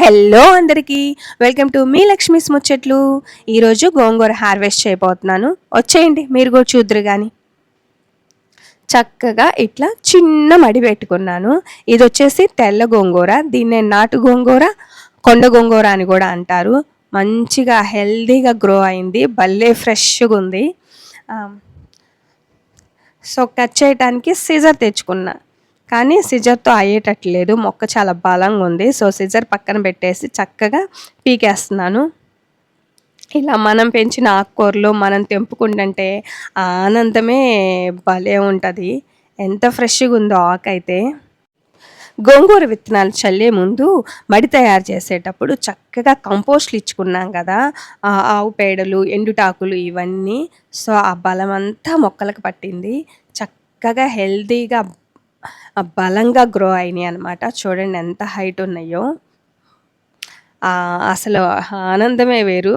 Hello అందరికీ welcome to me Lakshmi's ముచ్చట్లు. ఈరోజు గోంగూర హార్వెస్ట్ చేయబోతున్నాను. వచ్చేయండి మీరు కూడా చూద్దరు కానీ. చక్కగా ఇట్లా చిన్న మడి పెట్టుకున్నాను. ఇది వచ్చేసి తెల్ల గోంగూర, దీన్నే నాటు గోంగూర, కొండ గోంగూర అని కూడా అంటారు. మంచిగా హెల్దీగా గ్రో అయింది, భలే ఫ్రెష్గా ఉంది. సో కట్ చేయడానికి సిజర్ తెచ్చుకున్నా, కానీ సిజర్తో అయ్యేటట్లేదు, మొక్క చాలా బలంగా ఉంది. సో సిజర్ పక్కన పెట్టేసి చక్కగా పీకేస్తున్నాను. ఇలా మనం పెంచిన ఆకుకూరలు మనం తెంపుకుంటుంటే ఆనందమే భలే ఉంటుంది. ఎంత ఫ్రెష్గా ఉందో ఆకైతే. గోంగూర విత్తనాలు చల్లే ముందు మడి తయారు చేసేటప్పుడు చక్కగా కంపోస్ట్లు ఇచ్చుకున్నాం కదా, ఆవు పేడలు, ఎండుటాకులు ఇవన్నీ. సో ఆ బలం అంతా మొక్కలకు పట్టింది, చక్కగా హెల్తీగా బలంగా గ్రో అయినాయి అన్నమాట. చూడండి ఎంత హైట్ ఉన్నాయో. అసలు ఆనందమే వేరు.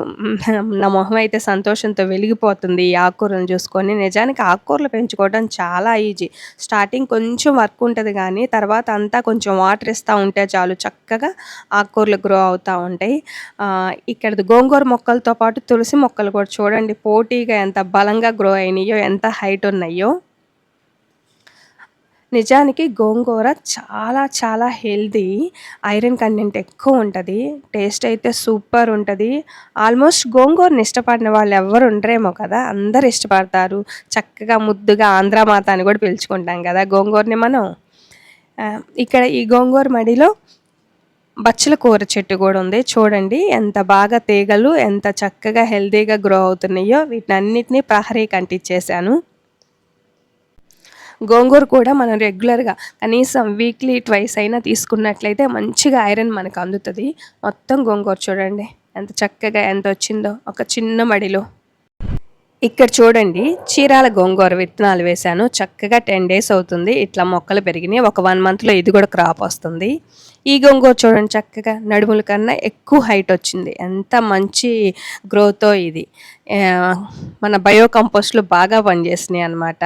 నా మొహం అయితే సంతోషంతో వెలిగిపోతుంది ఈ ఆకుకూరలను చూసుకొని. నిజానికి ఆకుకూరలు పెంచుకోవడం చాలా ఈజీ. స్టార్టింగ్ కొంచెం వర్క్ ఉంటుంది, కానీ తర్వాత అంతా కొంచెం వాటర్ ఇస్తూ ఉంటే చాలు, చక్కగా ఆకుకూరలు గ్రో అవుతూ ఉంటాయి. ఇక్కడ గోంగూర మొక్కలతో పాటు తులసి మొక్కలు కూడా చూడండి పోటీగా ఎంత బలంగా గ్రో అయినాయో, ఎంత హైట్ ఉన్నాయో. నిజానికి గోంగూర చాలా చాలా హెల్దీ, ఐరన్ కంటెంట్ ఎక్కువ ఉంటుంది, టేస్ట్ అయితే సూపర్ ఉంటుంది. ఆల్మోస్ట్ గోంగూరని ఇష్టపడిన వాళ్ళు ఎవరు ఉండరేమో కదా, అందరు ఇష్టపడతారు. చక్కగా ముద్దుగా ఆంధ్రామాత అని కూడా పిలుచుకుంటాం కదా గోంగూరని మనం. ఇక్కడ ఈ గోంగూర మడిలో బచ్చల కూర చెట్టు కూడా ఉంది. చూడండి ఎంత బాగా తీగలు ఎంత చక్కగా హెల్దీగా గ్రో అవుతున్నాయో. వీటన్నిటిని ప్రహరీకి అంటించేసాను. గోంగూర కూడా మనం రెగ్యులర్గా కనీసం వీక్లీ ట్వైస్ అయినా తీసుకున్నట్లయితే మంచిగా ఐరన్ మనకు అందుతుంది. మొత్తం గోంగూర చూడండి ఎంత చక్కగా ఎంత వచ్చిందో ఒక చిన్న మడిలో. ఇక్కడ చూడండి చీరాల గోంగూర విత్తనాలు వేశాను. చక్కగా 10 days అవుతుంది, ఇట్లా మొక్కలు పెరిగినాయి. ఒక 1 monthలో ఇది కూడా క్రాప్ వస్తుంది. ఈ గోంగూర చూడండి చక్కగా నడుముల కన్నా ఎక్కువ హైట్ వచ్చింది. ఎంత మంచి గ్రోతో ఇది. మన బయో కంపోస్ట్లు బాగా పనిచేసినాయి అన్నమాట.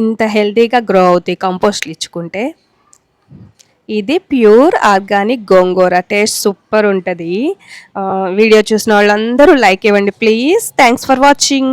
ఇంత హెల్తీగా గ్రో అవుతాయి కంపోస్ట్లు ఇచ్చుకుంటే. ఇది ప్యూర్ ఆర్గానిక్ గోంగూర, టేస్ట్ సూపర్ ఉంటుంది. వీడియో చూసిన వాళ్ళందరూ లైక్ ఇవ్వండి ప్లీజ్. Thanks for watching.